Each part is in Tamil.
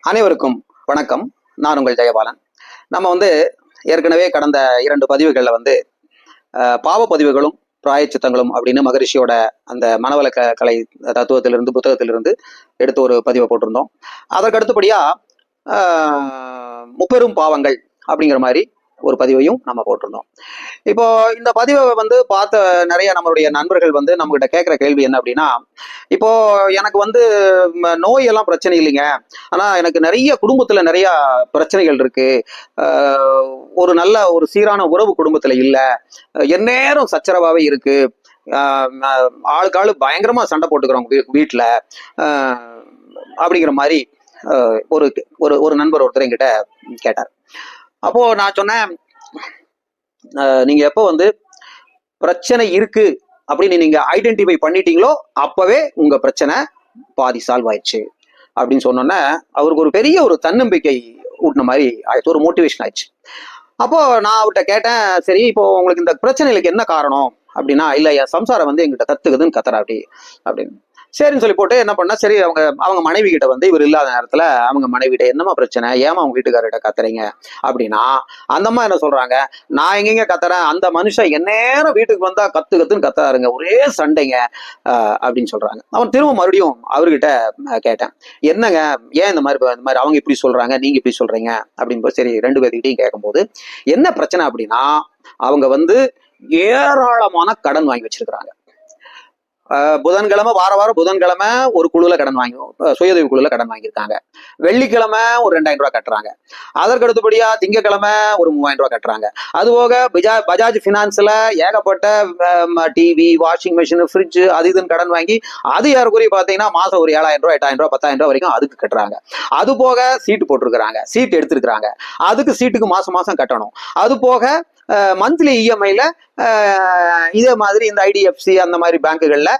அனைவருக்கும் வணக்கம். நான் உங்கள் ஜெயபாலன். நம்ம ஏற்கனவே கடந்த 2 பதிவுகளில் பாவ பதிவுகளும் பிராயச்சித்தங்களும் அப்படின்னு மகரிஷியோட அந்த மனவள கலை தத்துவத்திலிருந்து புத்தகத்திலிருந்து எடுத்து ஒரு பதிவை போட்டிருந்தோம். அதற்கு அடுத்தபடியா முப்பெரும் பாவங்கள் அப்படிங்கிற மாதிரி ஒரு பதிவையும் நம்ம போட்டிருந்தோம். இப்போ இந்த பதிவை பார்த்த நிறைய நம்மளுடைய நண்பர்கள் நம்ம கிட்ட கேட்குற கேள்வி என்ன அப்படின்னா, இப்போ எனக்கு நோயெல்லாம் பிரச்சனை இல்லைங்க, ஆனா எனக்கு நிறைய குடும்பத்துல நிறைய பிரச்சனைகள் இருக்கு, ஒரு சீரான உறவு குடும்பத்துல இல்ல, எந்நேரம் சச்சரவாவே இருக்கு, ஆளுக்கு ஆளு பயங்கரமா சண்டை போட்டுக்கிறோம் வீட்டுல அப்படிங்கிற மாதிரி ஒரு ஒரு நண்பர் ஒருத்தர் என்கிட்ட கேட்டார். அப்போ நான் சொன்னேன், நீங்க எப்போ பிரச்சனை இருக்கு அப்படின்னு நீங்க ஐடென்டிஃபை பண்ணிட்டீங்களோ அப்பவே உங்க பிரச்சனை பாதி சால்வ் ஆயிடுச்சு அப்படின்னு சொன்னோன்னே அவருக்கு ஒரு பெரிய ஒரு தன்னம்பிக்கை ஊட்டின மாதிரி ஆயிடுச்சு, ஒரு மோட்டிவேஷன் ஆயிடுச்சு. அப்போ நான் அவர்கிட்ட கேட்டேன், சரி இப்போ உங்களுக்கு இந்த பிரச்சனைகளுக்கு என்ன காரணம் அப்படின்னா, இல்ல என் சம்சாரம் எங்கிட்ட கத்துக்குதுன்னு கத்துறா அப்படின்னு. சரின்னு சொல்லி போட்டு என்ன பண்ணா, சரி அவங்க மனைவி கிட்ட இவர் இல்லாத நேரத்துல அவங்க மனைவி கிட்ட என்னமா பிரச்சனை, ஏமா அவங்க வீட்டுக்காரர்கிட்ட கத்துறீங்க அப்படின்னா, அந்தம்மா என்ன சொல்றாங்க, நான் எங்கெங்க கத்துறேன், அந்த மனுஷன் எந்நேரம் வீட்டுக்கு வந்தா கத்துன்னு கத்துறாருங்க, ஒரே சண்டைங்க அப்படின்னு சொல்றாங்க. அவன் திரும்ப மறுபடியும் அவர்கிட்ட கேட்டேன், என்னங்க ஏன் இந்த மாதிரி அவங்க இப்படி சொல்றாங்க, நீங்க இப்படி சொல்றீங்க அப்படின்னு. சரி 2 பேர்கிட்டையும் கேட்கும்போது என்ன பிரச்சனை அப்படின்னா, அவங்க ஏராளமான கடன் வாங்கி வச்சிருக்கிறாங்க. புதன்கிழமை வாரம் புதன்கிழமை ஒரு குழுல கடன் வாங்கி, சுயதொழில் குழுல கடன் வாங்கியிருக்காங்க. வெள்ளிக்கிழமை ஒரு 2000 ரூபாய் கட்டுறாங்க. அதற்கு அடுத்தபடியா திங்கக்கிழமை ஒரு 3000 ரூபாய் கட்டுறாங்க. அதுபோக பஜாஜ் பினான்ஸ்ல ஏகப்பட்ட டிவி, வாஷிங் மிஷின், ஃப்ரிட்ஜ் அது இதுன்னு கடன் வாங்கி அது யாருக்குரிய பாத்தீங்கன்னா மாசம் ஒரு 7000 ரூபாய் 8000 ரூபாய் 10000 ரூபாய் வரைக்கும் அதுக்கு கட்டுறாங்க. அது போக சீட்டு போட்டிருக்கிறாங்க, சீட் எடுத்திருக்கிறாங்க, அதுக்கு சீட்டுக்கு மாசம் மாசம் கட்டணும். அது போக மந்த்லி இஎம்ஐல இதே மாதிரி இந்த ஐடிஎஃப்சி அந்த மாதிரி பேங்குகள்ல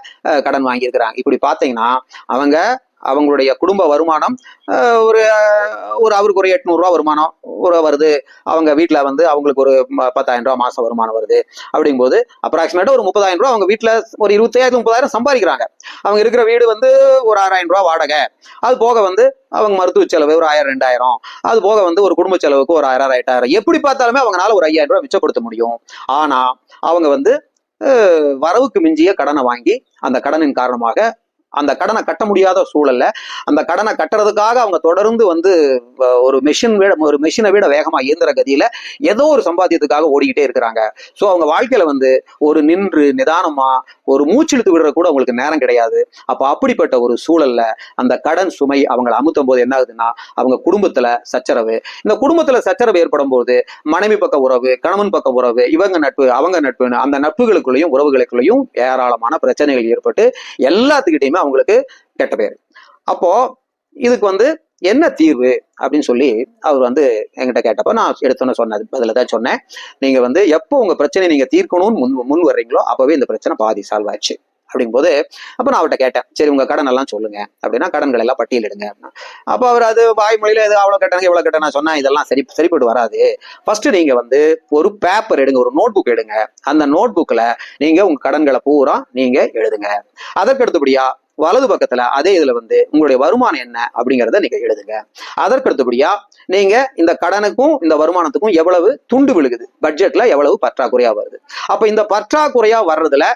கடன் வாங்கியிருக்கிறாங்க. இப்படி பாத்தீங்கன்னா அவங்களுடைய குடும்ப வருமானம் அவருக்கு ஒரு 800 ரூபா வருமானம் வருது, அவங்க வீட்டுல அவங்களுக்கு ஒரு 10,000 ரூபாய் மாசம் வருமானம் வருது. அப்படிங்கும்போது அப்ராக்சிமேட்டா ஒரு 30,000 ரூபாய் அவங்க வீட்டுல ஒரு 25,000-30,000 சம்பாதிக்கிறாங்க. அவங்க இருக்கிற வீடு ஒரு 6,000 ரூபாய் வாடகை, அது போக அவங்க மருத்துவ செலவு ஒரு 1000-2000, அது போக ஒரு குடும்ப செலவுக்கு ஒரு 1000-8000, எப்படி பார்த்தாலுமே அவங்களால ஒரு 5,000 ரூபாய் மிச்சப்படுத்த முடியும். ஆனா அவங்க வரவுக்கு மிஞ்சிய கடனை வாங்கி அந்த கடனின் காரணமாக அந்த கடனை கட்ட முடியாத சூழல்ல அந்த கடனை கட்டுறதுக்காக அவங்க தொடர்ந்து ஒரு மெஷினை விட வேகமா இயந்திர கதியில ஏதோ ஒரு சம்பாத்தியத்துக்காக ஓடிக்கிட்டே இருக்கிறாங்க. ஸோ அவங்க வாழ்க்கையில ஒரு நின்று நிதானமா ஒரு மூச்சிழுத்து விடுற கூட அவங்களுக்கு நேரம் கிடையாது. அப்ப அப்படிப்பட்ட ஒரு சூழல்ல அந்த கடன் சுமை அவங்களை அமுத்தும் போது என்ன ஆகுதுன்னா, அவங்க குடும்பத்துல சச்சரவு, இந்த குடும்பத்துல சச்சரவு ஏற்படும் போது மனைவி பக்க உறவு, கணவன் பக்க உறவு, இவங்க நட்பு அவங்க நட்புன்னு அந்த நட்புகளுக்குள்ளேயும் உறவுகளுக்குள்ளேயும் ஏராளமான பிரச்சனைகள் ஏற்பட்டு எல்லாத்துக்கிட்டையுமே அவங்களுக்கு கெட்ட பேரு. அப்போ இதுக்கு என்ன தீர்வு அப்படின்னு சொல்லி அவர் என்கிட்ட கேட்டப்ப நான் எடுத்தோன்னு சொன்னது பதில தான் சொன்னேன், நீங்க எப்போ உங்க பிரச்சனை நீங்க தீர்க்கணும்னு முன் வர்றீங்களோ அப்பவே இந்த பிரச்சனை பாதி சால்வ் ஆச்சு அப்படிங்கும்போது, அப்ப நான் அவர்கிட்ட கேட்டேன், சரி உங்க கடன் எல்லாம் சொல்லுங்க அப்படின்னா, கடன்கள் எல்லாம் பட்டியலிடுங்க அப்படின்னா. அப்போ அவர் அது வாய்மொழியில அவ்வளவு கட்டணங்க இவ்வளவு கட்டண சொன்னா இதெல்லாம் சரிப்பட்டு வராது. ஃபர்ஸ்ட் நீங்க ஒரு பேப்பர் எடுங்க, ஒரு நோட் புக் எடுங்க, அந்த நோட் புக்ல நீங்க உங்க கடன்களை பூரா நீங்க எழுதுங்க. அதற்கு அடுத்தபடியா வலது பக்கத்துல அதே இதுல உங்களுடைய வருமானம் என்ன அப்படிங்கிறத நீங்க எழுதுங்க. அதற்கு அடுத்தபடியா நீங்க இந்த கடனுக்கும் இந்த வருமானத்துக்கும் எவ்வளவு துண்டு விழுகுது, பட்ஜெட்ல எவ்வளவு பற்றாக்குறையா வருது. அப்ப இந்த பற்றாக்குறையா வர்றதுல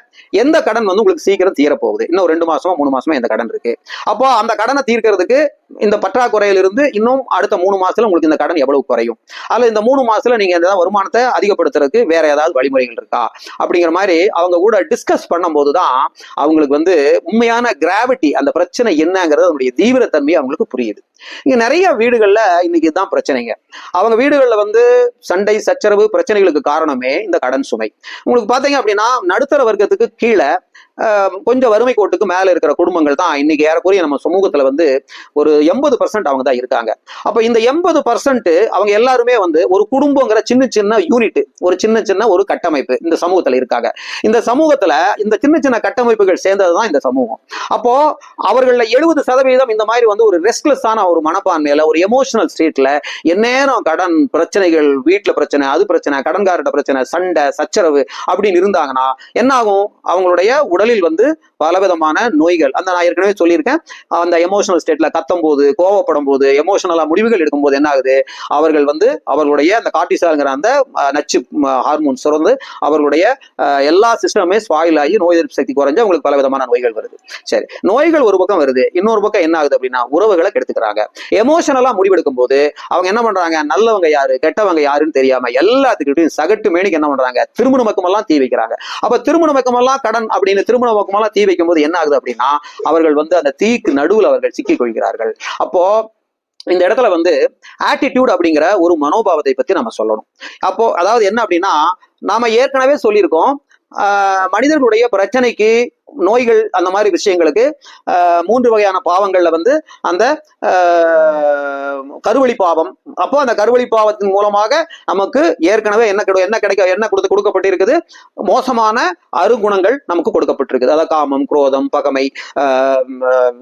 எந்த கடன் உங்களுக்கு சீக்கிரம் தீரப்போகுது, இன்னும் 2 மாசமா 3 மாசமா இந்த கடன் இருக்கு, அப்போ அந்த கடனை தீர்க்கிறதுக்கு இந்த பற்றாக்குறையிலிருந்து இன்னும் அடுத்த 3 மாசத்துல உங்களுக்கு இந்த கடன் எவ்வளவு குறையும், அதுல இந்த 3 மாசத்துல நீங்க இந்த வருமானத்தை அதிகப்படுத்துறதுக்கு வேற ஏதாவது வழிமுறைகள் இருக்கா அப்படிங்கிற மாதிரி அவங்க கூட டிஸ்கஸ் பண்ணும் போதுதான் அவங்களுக்கு உண்மையான கிராவிட்டி, அந்த பிரச்சனை என்னங்கிறது அதனுடைய தீவிரத்தன்மையை அவங்களுக்கு புரியுது. இங்க நிறைய வீடுகள்ல இன்னைக்கு தான் பிரச்சனைங்க. அவங்க வீடுகள்ல சண்டை சச்சரவு பிரச்சனைகளுக்கு காரணமே இந்த கடன் சுமை. உங்களுக்கு பாத்தீங்க அப்படின்னா, நடுத்தர வர்க்கத்துக்கு கீழே கொஞ்சம் வறுமை கோட்டுக்கு மேல இருக்கிற குடும்பங்கள் தான் இன்னைக்கு ஏறக்குறைய நம்ம சமூகத்துல ஒரு 80% அவங்க தான் இருக்காங்க. அப்ப இந்த 80% அவங்க எல்லாருமே ஒரு குடும்பங்கிற சின்ன சின்ன யூனிட், ஒரு சின்ன ஒரு கட்டமைப்பு இந்த சமூகத்துல இருக்காங்க. இந்த சமூகத்துல இந்த சின்ன கட்டமைப்புகள் சேர்ந்ததுதான் இந்த சமூகம். அப்போ அவர்கள 70% இந்த மாதிரி ஒரு ரெஸ்ட்லெஸ்ஸான ஒரு மனப்பான்மையில, ஒரு எமோஷனல் ஸ்டேட்ல எந்நேரம் கடன் பிரச்சனைகள், வீட்டுல பிரச்சனை, அது பிரச்சனை, கடன்காரட்ட பிரச்சனை, சண்டை சச்சரவு அப்படின்னு இருந்தாங்கன்னா என்ன ஆகும், அவங்களுடைய உடலில் பலவிதமான நோய்கள். அந்த நான் ஏற்கனவே சொல்லியிருக்கேன், அந்த எமோஷனல் ஸ்டேட்ல கத்தும் போது, கோவப்படும் போது, எமோஷனலா முடிவுகள் எடுக்கும்போது என்ன ஆகுது, அவர்கள் வந்து அவர்களுடைய அந்த கார்டிசால்ங்கிற அந்த நச்சு ஹார்மோன் சுரந்து அவர்களுடைய எல்லா சிஸ்டமே ஸ்பாயில் ஆகி நோய் எதிர்ப்பு சக்தி குறைஞ்சு அவங்களுக்கு பலவிதமான நோய்கள் வருது. சரி, நோய்கள் ஒரு பக்கம் வருது, இன்னொரு பக்கம் என்ன ஆகுது அப்படின்னா உறவுகளை கெடுத்துக்கிறாங்க. எமோஷனலா முடிவெடுக்கும் போது அவங்க என்ன பண்றாங்க, நல்லவங்க யாரு கெட்டவங்க யாருன்னு தெரியாம எல்லாத்துக்கிட்டையும் சகட்டு மேனிக்கு என்ன பண்றாங்க, திருமண பக்கமெல்லாம் தீ வைக்கிறாங்க. அப்ப திருமண பக்கமெல்லாம் கடன் அப்படின்னு திருமண பக்கமெல்லாம் தீ வைக்கும் போது என்ன ஆகுது அப்படின்னா அவர்கள் வந்து அந்த தீக்கு நடுவில் அவர்கள் சிக்கிக் கொள்கிறார்கள். அப்போ இந்த இடத்துல வந்து ஆட்டிடியூட் அப்படிங்கிற ஒரு மனோபாவத்தை பத்தி நம்ம சொல்லணும். அப்போ அதாவது என்ன அப்படின்னா, நாம ஏற்கனவே சொல்லியிருக்கோம், மனிதர்களுடைய பிரச்சனைக்கு, நோய்கள், அந்த மாதிரி விஷயங்களுக்கு 3 வகையான பாவங்கள்ல வந்து அந்த கருவழி பாவம். அப்போ அந்த கருவழி பாவத்தின் மூலமாக நமக்கு ஏற்கனவே என்ன கொடுக்கப்பட்டிருக்குது, மோசமான அருகுணங்கள் நமக்கு கொடுக்கப்பட்டிருக்குது. அதாவது காமம், குரோதம், பகமை,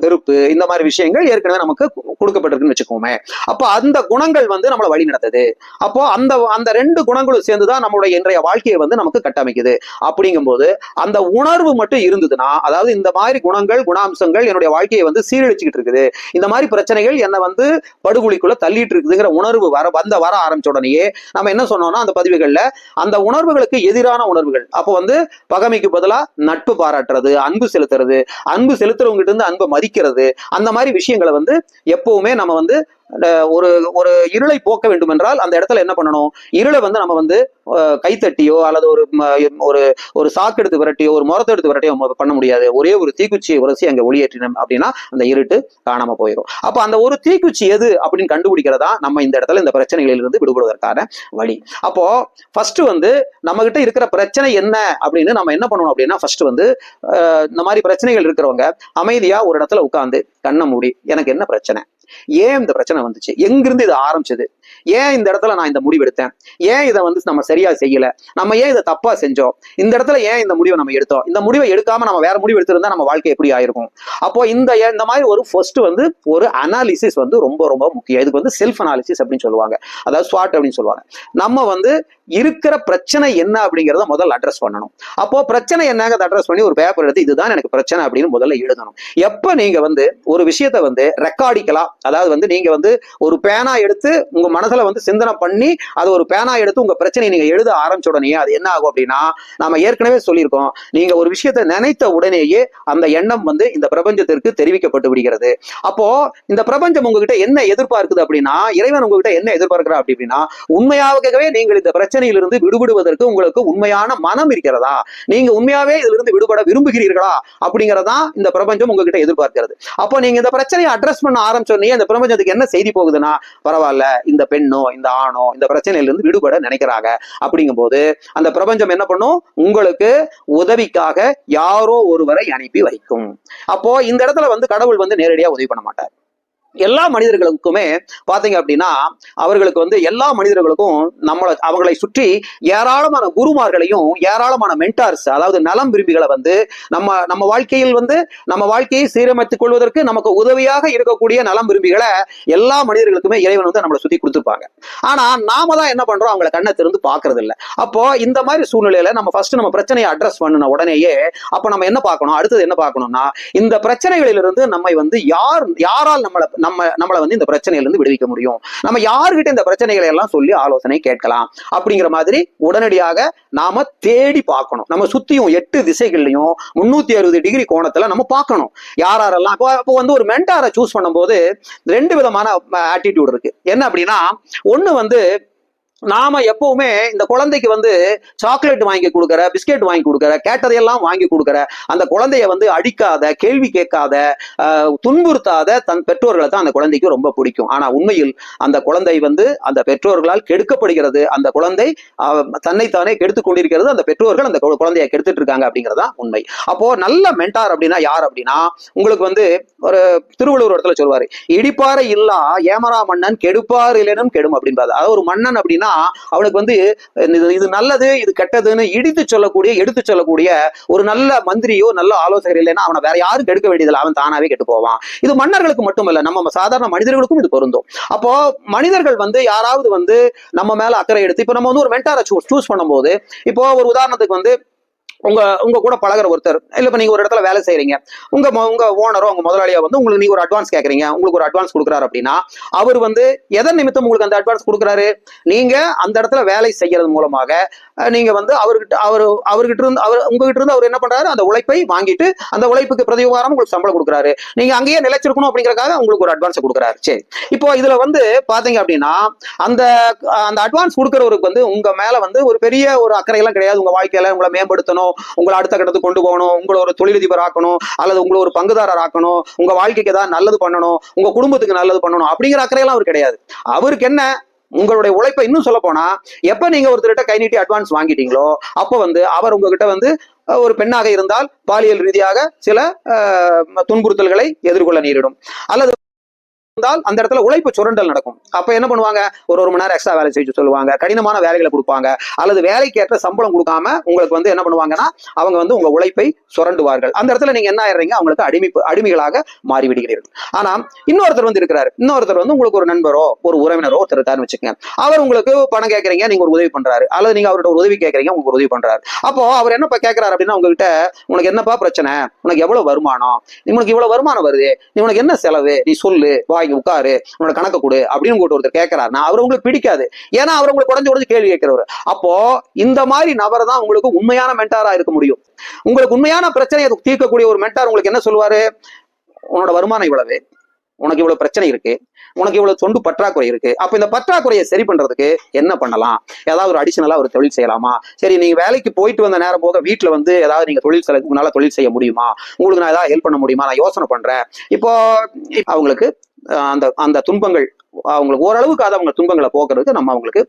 வெறுப்பு, இந்த மாதிரி விஷயங்கள் ஏற்கனவே நமக்கு கொடுக்கப்பட்டிருக்குன்னு வச்சுக்கோமே. அப்போ அந்த குணங்கள் வந்து நம்மளை வழி நடத்துது. அப்போ அந்த 2 குணங்களும் சேர்ந்துதான் நம்மளுடைய இன்றைய வாழ்க்கையை வந்து நமக்கு கட்டமைக்குது. அப்படிங்கும்போது அந்த உணர்வு மட்டும் இருந்ததுன்னா, அதாவது இந்த மாதிரி குணங்கள், குணாம்சங்கள் என்னுடைய வாழ்க்கையை வந்து சீரழிச்சுக்கிட்டு இருக்குது, இந்த மாதிரி பிரச்சனைகள் என்ன வந்து படுகொலிக்குள்ள தள்ளிட்டு இருக்குதுங்கிற உணர்வு வர ஆரம்பிச்ச உடனேயே நம்ம என்ன சொன்னோம்னா, அந்த பதிவுகள்ல அந்த உணர்வுகளுக்கு எதிரான உணர்வுகள், அப்போ வந்து பகைமைக்கு பதிலா நட்பு பாராட்டுறது, அன்பு செலுத்துறது, அன்பு செலுத்துறவங்க கிட்ட இருந்து அன்பை மதிக்கிறது, அந்த மாதிரி விஷயங்களை வந்து எப்பவுமே நம்ம வந்து ஒரு ஒரு இருளை போக்க வேண்டும் என்றால் அந்த இடத்துல என்ன பண்ணணும், இருளை வந்து நம்ம வந்து கைத்தட்டியோ அல்லது ஒரு சாக்கு எடுத்து விரட்டியோ ஒரு முறத்தை எடுத்து விரட்டியோ பண்ண முடியாது. ஒரே ஒரு தீக்குச்சியை உரசி அங்க ஒளியேற்றினோம் அப்படின்னா அந்த இருட்டு காணாம போயிடும். அப்ப அந்த ஒரு தீக்குச்சி எது அப்படின்னு கண்டுபிடிக்கிறதா நம்ம இந்த இடத்துல இந்த பிரச்சனைகளில் இருந்து விடுபடுவதற்கான வழி. அப்போ ஃபர்ஸ்ட் வந்து நம்ம கிட்ட இருக்கிற பிரச்சனை என்ன அப்படின்னு நம்ம என்ன பண்ணணும் அப்படின்னா, ஃபர்ஸ்ட் வந்து இந்த மாதிரி பிரச்சனைகள் இருக்கிறவங்க அமைதியா ஒரு இடத்துல உட்கார்ந்து கண்ணை மூடி, எனக்கு என்ன பிரச்சனை, ஏன் இந்த பிரச்சனை வந்துச்சு, எங்கிருந்து இது ஆரம்பிச்சது, ஏன் இந்த இடத்துல நான் இந்த முடிவு எடுத்தேன், ஏன் இதை வந்து நம்ம சரியா செய்யல, நம்ம ஏன் இதை தப்பா செஞ்சோம், இந்த இடத்துல ஏன் இந்த முடிவை நம்ம எடுத்தோம், இந்த முடிவை எடுக்காம நம்ம வேற முடிவு எடுத்திருந்தா நம்ம வாழ்க்கை எப்படி ஆயிருக்கும். அப்போ இந்த மாதிரி ஒரு ஃபர்ஸ்ட் வந்து ஒரு அனாலிசிஸ் வந்து ரொம்ப ரொம்ப முக்கியம். இதுக்கு வந்து செல்ஃப் அனாலிசிஸ் அப்படின்னு சொல்லுவாங்க, அதாவது ஸ்வாட் அப்படின்னு சொல்லுவாங்க. நம்ம வந்து இருக்கிற பிரச்சனை என்ன அப்படிங்கிறத முதல்ல அட்ரஸ் பண்ணணும். அப்போ பிரச்சனை என்னங்கிறத அட்ரஸ் பண்ணி ஒரு பேப்பர் எடுத்து இதுதான் எனக்கு பிரச்சனை அப்படின்னு முதல்ல எழுதணும். எப்ப நீங்க வந்து ஒரு விஷயத்த வந்து ரெக்கார்டிக்கலாம், அதாவது வந்து நீங்க வந்து ஒரு பேனா எடுத்து உங்க மனசுல வந்து சிந்தனை பண்ணி அது ஒரு பேனா எடுத்து உங்க பிரச்சனையை நீங்க எழுத ஆரம்பிச்ச உடனே அது என்ன ஆகும் அப்படின்னா, நாம ஏற்கனவே சொல்லியிருக்கோம், நீங்க ஒரு விஷயத்தை நினைத்த உடனேயே அந்த எண்ணம் வந்து இந்த பிரபஞ்சத்திற்கு தெரிவிக்கப்பட்டு விடுகிறது. அப்போ இந்த பிரபஞ்சம் உங்ககிட்ட என்ன எதிர்பார்க்குது அப்படின்னா, இறைவன் உங்ககிட்ட என்ன எதிர்பார்க்கிறா அப்படின்னா, உண்மையாகவே நீங்கள் இந்த பிரச்சனையிலிருந்து விடுபடுவதற்கு உங்களுக்கு உண்மையான மனம் இருக்கிறதா, நீங்க உண்மையாவே இதுல இருந்து விடுபட விரும்புகிறீர்களா அப்படிங்கறதா இந்த பிரபஞ்சம் உங்ககிட்ட எதிர்பார்க்கிறது. அப்போ நீங்க இந்த பிரச்சனையை அட்ரஸ் பண்ண ஆரம்பிச்சோடனே அந்த பிரபஞ்சத்துக்கு என்ன செய்தி போகுதுன்னா, பரவாயில்ல, இந்த பெண்ணோ இந்த ஆணோ இந்த பிரச்சனையிலிருந்து விடுபட நினைக்கிறாங்க. அப்படிங்கும் போது அந்த பிரபஞ்சம் என்ன பண்ணும், உங்களுக்கு உதவிக்காக யாரோ ஒருவரை அனுப்பி வைக்கும். அப்போ இந்த இடத்துல வந்து கடவுள் வந்து நேரடியா உதவி பண்ண மாட்டார். எல்லா மனிதர்களுக்குமே பாத்தீங்க அப்படின்னா, அவர்களுக்கு வந்து எல்லா மனிதர்களுக்கும் அவங்களை சுற்றி ஏராளமான குருமார்களையும் ஏராளமான மென்டார்ஸ், அதாவது நலம் விரும்பிகளை வந்து நம்ம வாழ்க்கையில் வந்து நம்ம வாழ்க்கையை சீரமைத்துக் கொள்வதற்கு நமக்கு உதவியாக இருக்கக்கூடிய நலம் விரும்பிகளை எல்லா மனிதர்களுக்குமே இறைவன் வந்து நம்மளை சுத்தி கொடுத்துருப்பாங்க. ஆனா நாம தான் என்ன பண்றோம், அவங்களை கண்ணை திறந்து பாக்குறது இல்லை. அப்போ இந்த மாதிரி சூழ்நிலையில நம்ம ஃபர்ஸ்ட் நம்ம பிரச்சனையை அட்ரஸ் பண்ணின உடனேயே அப்ப நம்ம என்ன பார்க்கணும், அடுத்தது என்ன பார்க்கணும்னா, இந்த பிரச்சனைகளிலிருந்து நம்மை வந்து யாரால் நம்மளை வந்து இந்த பிரச்சனையிலிருந்து விடுவிக்க முடியும், நம்ம யாருகிட்ட இந்த பிரச்சனைகளை எல்லாம் சொல்லி ஆலோசனை கேட்கலாம் அப்படிங்கிற மாதிரி உடனடியாக நாம தேடி பார்க்கணும். நம்ம சுத்தியும் 8 திசைகள்லையும் 360 டிகிரி கோணத்துல நம்ம பார்க்கணும் யாரெல்லாம். அப்போ வந்து ஒரு மென்டாரை சூஸ் பண்ணும்போது 2 விதமான ஆட்டிடியூட் இருக்கு. என்ன அப்படின்னா, ஒண்ணு வந்து நாம எப்பவுமே இந்த குழந்தைக்கு வந்து சாக்லேட் வாங்கி கொடுக்கற, பிஸ்கெட் வாங்கி கொடுக்கற, கேட்டதையெல்லாம் வாங்கி கொடுக்கற அந்த குழந்தைய வந்து அடிக்காத, கேள்வி கேட்காத, துன்புறுத்தாத தன் பெற்றோர்களை தான் அந்த குழந்தைக்கு ரொம்ப பிடிக்கும். ஆனா உண்மையில் அந்த குழந்தை வந்து அந்த பெற்றோர்களால் கெடுக்கப்படுகிறது. அந்த குழந்தை தன்னைத்தானே கெடுத்துக் கொண்டிருக்கிறது. அந்த பெற்றோர்கள் அந்த குழந்தையை கெடுத்துட்டு இருக்காங்க அப்படிங்கிறதா உண்மை. அப்போ நல்ல மென்டார் அப்படின்னா யார் அப்படின்னா, உங்களுக்கு வந்து ஒரு திருவள்ளுவர் இடத்துல சொல்வாரு, இடிப்பாறை இல்லா ஏமரா மன்னன் கெடுப்பார் இல்லைனும் கெடும் அப்படின்பாரு. அதாவது ஒரு மன்னன் அப்படின்னா அவனுக்கு வந்து இது நல்லது இது கெட்டதுன்னு எடுத்து சொல்லக்கூடிய ஒரு நல்ல மந்திரியோ நல்ல ஆலோசகர் இல்லைன்னா அவனை வேற யாரும் கெடுக்க வேண்டியதில்லை, அவன் தானாவே கெட்டு போவான். இது மன்னர்களுக்கு மட்டுமல்ல, நம்ம சாதாரண மனிதர்களுக்கும் இது பொருந்தும். அப்போ மனிதர்கள் வந்து யாராவது வந்து நம்ம மேல அக்கறை எடுத்து, இப்ப நம்ம வந்து ஒரு மென்டாரை சூஸ் பண்ணும்போது, இப்போ ஒரு உதாரணத்துக்கு வந்து உங்க உங்க கூட பழகுற ஒருத்தர் இல்ல, இப்ப நீங்க ஒரு இடத்துல வேலை செய்யறீங்க, உங்க ஓனரோ உங்க முதலாளியோ வந்து உங்களுக்கு நீங்க ஒரு அட்வான்ஸ் கேக்குறீங்க, உங்களுக்கு ஒரு அட்வான்ஸ் கொடுக்குறாரு அப்படின்னா, அவர் வந்து எதன் நிமித்தம் உங்களுக்கு அந்த அட்வான்ஸ் கொடுக்குறாரு? நீங்க அந்த இடத்துல வேலை செய்யறது மூலமாக நீங்க வந்து அவர்கிட்ட இருந்து உங்ககிட்ட இருந்து அவர் என்ன பண்றாரு, அந்த உழைப்பை வாங்கிட்டு அந்த உழைப்புக்கு பிரதிவாரம் உங்களுக்கு சம்பளம் கொடுக்குறாரு. நீங்க அங்கேயே நிலைச்சிருக்கணும் அப்படிங்கறதுக்காக உங்களுக்கு ஒரு அட்வான்ஸ் கொடுக்குறாரு. சரி, இப்போ இதுல வந்து பாத்தீங்க அப்படின்னா அந்த அந்த அட்வான்ஸ் கொடுக்கறவருக்கு வந்து உங்க மேல வந்து ஒரு பெரிய ஒரு அக்கறை எல்லாம் கிடையாது. உங்க வாழ்க்கையில உங்களை மேம்படுத்தணும், உங்களை அடுத்த கட்டத்துக்கு கொண்டு போகணும், உங்களை ஒரு தொழிலதிபர் ஆக்கணும், அல்லது உங்களை ஒரு பங்குதாரர் ஆக்கணும், உங்க வாழ்க்கைக்கு ஏதாவது நல்லது பண்ணணும், உங்க குடும்பத்துக்கு நல்லது பண்ணணும் அப்படிங்கிற அக்கறையெல்லாம் அவர் கிடையாது. அவருக்கு என்ன, உங்களுடைய உழைப்பை இன்னும் சொல்ல போனா, எப்ப நீங்க ஒருத்தர்கிட்ட கை நீட்டி அட்வான்ஸ் வாங்கிட்டீங்களோ அப்ப வந்து அவர் உங்ககிட்ட வந்து ஒரு பெண்ணாக இருந்தால் பாலியல் ரீதியாக சில துன்புறுத்தல்களை எதிர்கொள்ள நேரிடும், அல்லது அந்த இடத்துல உழைப்பு சுரண்டல் நடக்கும். அப்ப என்ன பண்ணுவாங்க, ஒரு மணி நேரம் எக்ஸ்ட்ரா வேலை செய்ய சொல்லுவாங்க, கடினமான வேலைகளை கொடுப்பாங்க, அல்லது வேலைக்கு ஏற்ற சம்பளம் கொடுக்காம உங்களுக்கு வந்து என்ன பண்ணுவாங்கன்னா அவங்க வந்து உங்க உழைப்பை சுரண்டுவார்கள். அந்த இடத்துல நீங்க என்ன ஆயிடுறீங்க, அவங்களுக்கு அடிமைகளாக மாறிவிடுகிறீர்கள். ஆனா இன்னொருத்தர் வந்து இருக்கிறாரு, இன்னொருத்தர் வந்து உங்களுக்கு ஒரு நண்பரோ ஒரு உறவினரோ ஒருத்தர் இருக்காருன்னு வச்சுக்கோங்க. அவர் உங்களுக்கு பணம் கேட்கறீங்க, நீங்க ஒரு உதவி பண்றாரு, அல்லது நீங்க அவர்கிட்ட ஒரு உதவி கேட்கறீங்க, உங்களுக்கு உதவி பண்றாரு. அப்போ அவர் என்ன கேட்கிறாரு அப்படின்னா, உங்ககிட்ட உனக்கு என்னப்பா பிரச்சனை, உனக்கு எவ்வளவு வருமானம், உனக்கு இவ்வளவு வருமானம் வருது, நீ உனக்கு என்ன செலவு, நீ சொல்லு, உட்காரு, உன்னோட கணக்கு கொடு அப்படின்னு ஒருத்தர் கேட்கிறாருன்னா அவர் உங்களுக்கு பிடிக்காது. ஏன்னா அவர் உங்களுக்கு உடஞ்சு கேள்வி கேட்கிறவர். அப்போ இந்த மாதிரி நபர் தான் உங்களுக்கு உண்மையான மென்டாரா இருக்க முடியும். உங்களுக்கு உண்மையான பிரச்சனையை தீர்க்கக்கூடிய ஒரு மென்டார் உங்களுக்கு என்ன சொல்லுவாரு, உன்னோட வருமானம் இவ்வளவு, உனக்கு இவ்வளவு பிரச்சனை இருக்கு, உனக்கு இவ்வளவு தொண்டு பற்றாக்குறை இருக்கு, அப்ப இந்த பற்றாக்குறையை சரி பண்றதுக்கு என்ன பண்ணலாம், ஏதாவது ஒரு அடிஷனலா ஒரு தொழில் செய்யலாமா, சரி நீங்க வேலைக்கு போயிட்டு வந்த நேரம் போக வீட்டுல வந்து ஏதாவது நீங்க உங்களால தொழில் செய்ய முடியுமா, உங்களுக்கு நான் ஏதாவது ஹெல்ப் பண்ண முடியுமா, நான் யோசனை பண்றேன். இப்போ அவங்களுக்கு அந்த அந்த துன்பங்கள் அவங்களுக்கு ஓரளவுக்கு அவங்க துன்பங்களை போக்குறதுக்கு நம்ம அவங்களுக்கு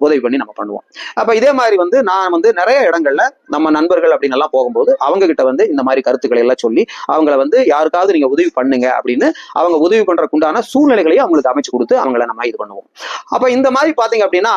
உதவி பண்ணி நம்ம பண்ணுவோம். அப்ப இதே மாதிரி வந்து நான் வந்து நிறைய இடங்கள்ல நம்ம நண்பர்கள் அப்படின்னு எல்லாம் போகும்போது அவங்க கிட்ட வந்து இந்த மாதிரி கருத்துக்களை எல்லாம் சொல்லி அவங்கள வந்து யாருக்காவது நீங்க உதவி பண்ணுங்க அப்படின்னு அவங்க உதவி பண்றதுக்கு உண்டான சூழ்நிலைகளையும் அவங்களுக்கு அமைச்சு கொடுத்து அவங்கள நம்ம இது பண்ணுவோம். அப்ப இந்த மாதிரி பாத்தீங்க அப்படின்னா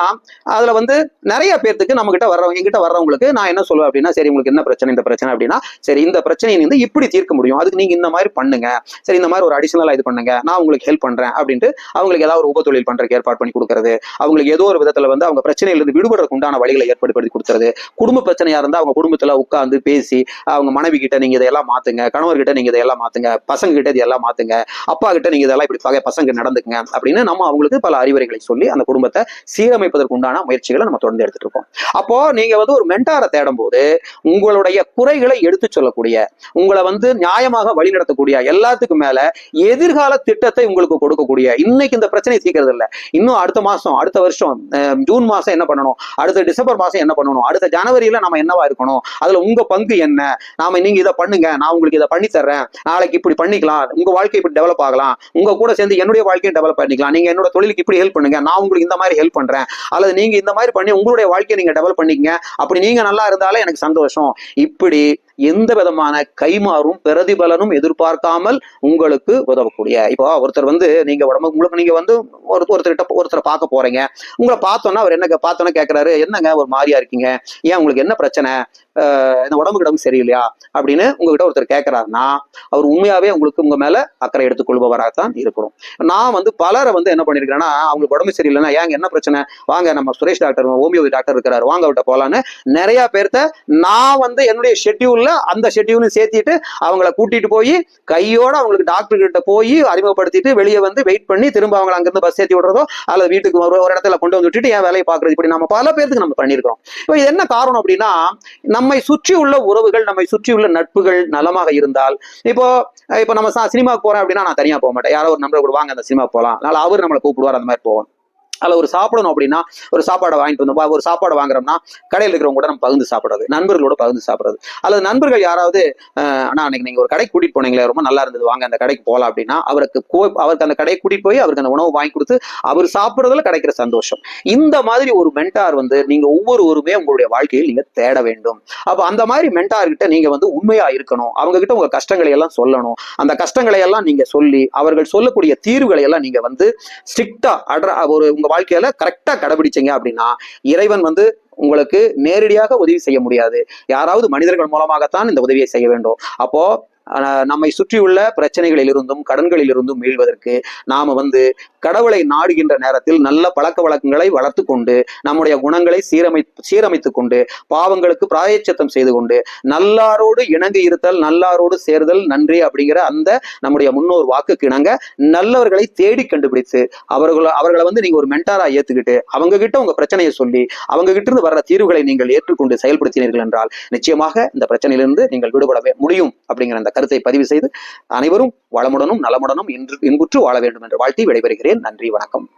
அதுல வந்து நிறைய பேர்த்துக்கு நம்ம கிட்ட வர்றவங்க, எங்கிட்ட வர்றவங்களுக்கு நான் என்ன சொல்லுவேன் அப்படின்னா, சரி உங்களுக்கு என்ன பிரச்சனை, இந்த பிரச்சனை அப்படின்னா, சரி இந்த பிரச்சனையை வந்து இப்படி தீர்க்க முடியும், அதுக்கு நீங்க இந்த மாதிரி பண்ணுங்க, சரி இந்த மாதிரி ஒரு அடிஷனலா இது பண்ணுங்க, நான் உங்களுக்கு ஹெல்ப் பண்றேன் அப்படின்ட்டு அவங்களுக்கு ஏதாவது ஒரு உப தொழில் பண்றதுக்கு ஏற்பாடு பண்ணி கொடுக்கறது, அவங்களுக்கு ஏதோ ஒரு விதத்துல வந்து அவங்க பிரச்சனையிலிருந்து விடுபடுறதுக்கு உண்டான வழிகளை ஏற்படுத்தி கொடுக்கறது, குடும்ப பிரச்சனையா இருந்தா அவங்க குடும்பத்துல உட்கார்ந்து பேசி அவங்க மனைவி கிட்ட நீங்க இதெல்லாம் மாத்துங்க, கணவர்கிட்ட நீங்க இதெல்லாம் மாத்துங்க, பசங்க கிட்ட இதெல்லாம் மாத்துங்க, அப்பா கிட்ட நீங்க இதெல்லாம் இப்படி பசங்க நடந்துக்குங்க அப்படின்னு நம்ம அவங்களுக்கு பல அறிவுரைகளை சொல்லி அந்த குடும்பத்தை சீரமைப்பதற்கு உண்டான முயற்சிகளை நம்ம தொடர்ந்து எடுத்துட்டு இருக்கோம். அப்போ நீங்க வந்து ஒரு மென்டாரை தேடும் போது உங்களுடைய குறைகளை எடுத்து சொல்லக்கூடிய, உங்களை வந்து நியாயமாக வழிநடத்தக்கூடிய, எல்லாத்துக்கும் மேல எதிர்கால திட்டத்தை உங்களுக்கு கொடுக்கக்கூடிய, இன்னைக்கு இந்த பிரச்சனை தீர்க்கிறது இல்ல, இன்னும் அடுத்த மாசம், அடுத்த வருஷம் ஜூன் மாசம் என்ன பண்ணணும், அடுத்த டிசம்பர் மாசம் என்ன பண்ணணும், அடுத்த ஜனவரியில நம்ம என்னவா இருக்கணும், அதுல உங்க பங்கு என்ன, நாம நீங்க இதை பண்ணுங்க, நான் உங்களுக்கு இதை பண்ணி தர்றேன், நாளைக்கு இப்படி பண்ணிக்கலாம், உங்க வாழ்க்கை இப்படி டெவலப் ஆகலாம், உங்க கூட சேர்ந்து என்னுடைய வாழ்க்கையை டெவலப் பண்ணிக்கலாம், நீங்க என்னோட தொழிலுக்கு இப்படி ஹெல்ப் பண்ணுங்க, நான் உங்களுக்கு இந்த மாதிரி ஹெல்ப் பண்றேன், அல்லது நீங்க இந்த மாதிரி பண்ணி உங்களுடைய வாழ்க்கையை நீங்க டெவலப் பண்ணிக்கங்க, அப்படி நீங்க நல்லா இருந்தாலே எனக்கு சந்தோஷம். இப்படி எந்த விதமான கைமாறும் பிரதிபலனும் எதிர்பார்க்காமல் உங்களுக்கு உதவக்கூடிய, இப்போ ஒருத்தர் வந்து நீங்க உங்களுக்கு நீங்க வந்து ஒருத்தரை பார்க்க போறீங்க, உங்களை பார்த்தோன்னா அவர் என்ன பார்த்தோன்னா கேட்கிறாரு, என்னங்க ஒரு மாதிரியா இருக்கீங்க, ஏன் உங்களுக்கு என்ன பிரச்சனை, இந்த உடம்பு கிடம்பு சரியில்லையா அப்படின்னு உங்ககிட்ட ஒருத்தர் கேட்கிறாருன்னா அவர் உண்மையாவே உங்களுக்கு உங்க மேல அக்கறை எடுத்துக்கொள்பவராகத்தான் இருக்கணும். நான் வந்து பலரை வந்து என்ன பண்ணிருக்கேன்னா, அவங்களுக்கு உடம்பு சரியில்லைன்னா ஏங்க என்ன பிரச்சனை, வாங்க நம்ம சுரேஷ் டாக்டர் ஹோமியோபதி டாக்டர் இருக்கிறாரு, வாங்க அவர்கிட்ட போலான்னு நிறைய பேர்த்த நான் வந்து என்னுடைய ஷெட்யூல்ல அந்த ஷெட்யூலும் சேர்த்திட்டு அவங்கள கூட்டிட்டு போய் கையோட அவங்களுக்கு டாக்டர் கிட்ட போய் அறிமுகப்படுத்திட்டு வெளியே வந்து வெயிட் பண்ணி திரும்ப அவங்க அங்கிருந்து பஸ் ஏற்றி விடுறதோ அல்லது வீட்டுக்கு ஒரு இடத்துல கொண்டு வந்து விட்டுட்டு என் வேலையை பாக்குறது, இப்படி நம்ம பல பேருக்கு நம்ம பண்ணிருக்கிறோம். இப்போ இது என்ன காரணம் அப்படின்னா, நம்மை சுற்றி உள்ள உறவுகள், நம்மை சுற்றி உள்ள நட்புகள் நலமாக இருந்தால், இப்போ நம்ம சினிமாவுக்கு போறேன் அப்படின்னா நான் தனியா போக மாட்டேன், யாரோ ஒரு நம்பர் கூட வாங்க அந்த சினிமா போகலாம், அதனால அவர் நம்மளை கூப்பிடுவார், அந்த மாதிரி போவோம். அதில் ஒரு சாப்பிடணும் அப்படின்னா ஒரு சாப்பாடை வாங்கிட்டு வந்தோம், ஒரு சாப்பாடு வாங்குறோம்னா கடையில் இருக்கிறவங்க கூட நம்ம பகிர்ந்து சாப்பிடுறது, நண்பர்களோட பகிர்ந்து சாப்பிடுறது, அல்லது நண்பர்கள் யாராவது ஆனா அன்னைக்கு நீங்க ஒரு கடைக்கு கூட்டிட்டு போனீங்களே ரொம்ப நல்லா இருந்தது, வாங்க அந்த கடைக்கு போகலாம் அப்படின்னா அவருக்கு அந்த கடைக்கு கூட்டிட்டு போய் அவருக்கு அந்த உணவு வாங்கி கொடுத்து அவர் சாப்பிடுறதுல கிடைக்கிற சந்தோஷம். இந்த மாதிரி ஒரு மென்டார் வந்து நீங்க ஒவ்வொருவருமே உங்களுடைய வாழ்க்கையில் நீங்க தேட வேண்டும். அப்ப அந்த மாதிரி மென்டார் கிட்ட நீங்க வந்து உண்மையா இருக்கணும், அவங்க கிட்ட உங்க கஷ்டங்களை எல்லாம் சொல்லணும், அந்த கஷ்டங்களை எல்லாம் நீங்க சொல்லி அவர்கள் சொல்லக்கூடிய தீர்வுகளை எல்லாம் நீங்க வந்து ஸ்ட்ரிக்டா ஒரு உங்க வாழ்க்கையில கரெக்டா கடைபிடிச்சீங்க அப்படின்னா இறைவன் வந்து உங்களுக்கு நேரடியாக உதவி செய்ய முடியாது, யாராவது மனிதர்கள் மூலமாகத்தான் இந்த உதவியை செய்ய வேண்டும். அப்போ நம்மை சுற்றியுள்ள பிரச்சனைகளில் இருந்தும் கடன்களில் இருந்தும் மீள்வதற்கு நாம கடவுளை நாடுகின்ற நேரத்தில் நல்ல பழக்க வழக்கங்களை வளர்த்து கொண்டு நம்முடைய குணங்களை சீரமைத்துக் கொண்டு பாவங்களுக்கு பிராயச்சித்தம் செய்து கொண்டு நல்லாரோடு இணங்கி இருத்தல் நல்லாரோடு சேர்தல் நன்றி அப்படிங்கிற அந்த நம்முடைய முன்னோர் வாக்குக்கு இணங்க நல்லவர்களை தேடி கண்டுபிடித்து அவர்களை நீங்க ஒரு மென்டாரா ஏத்துக்கிட்டு அவங்க கிட்ட உங்க பிரச்சனையை சொல்லி அவங்க கிட்ட இருந்து வர்ற தீர்வுகளை நீங்கள் ஏற்றுக்கொண்டு செயல்படுத்தினீர்கள் என்றால் நிச்சயமாக இந்த பிரச்சனையிலிருந்து நீங்கள் விடுபட முடியும் அப்படிங்கிற அந்த கருத்தை பதிவு செய்து அனைவரும் வளமுடனும் நலமுடனும் இன்புற்று வாழ வேண்டும் என்று வாழ்த்தி விடைபெறுகிறேன். நன்றி, வணக்கம்.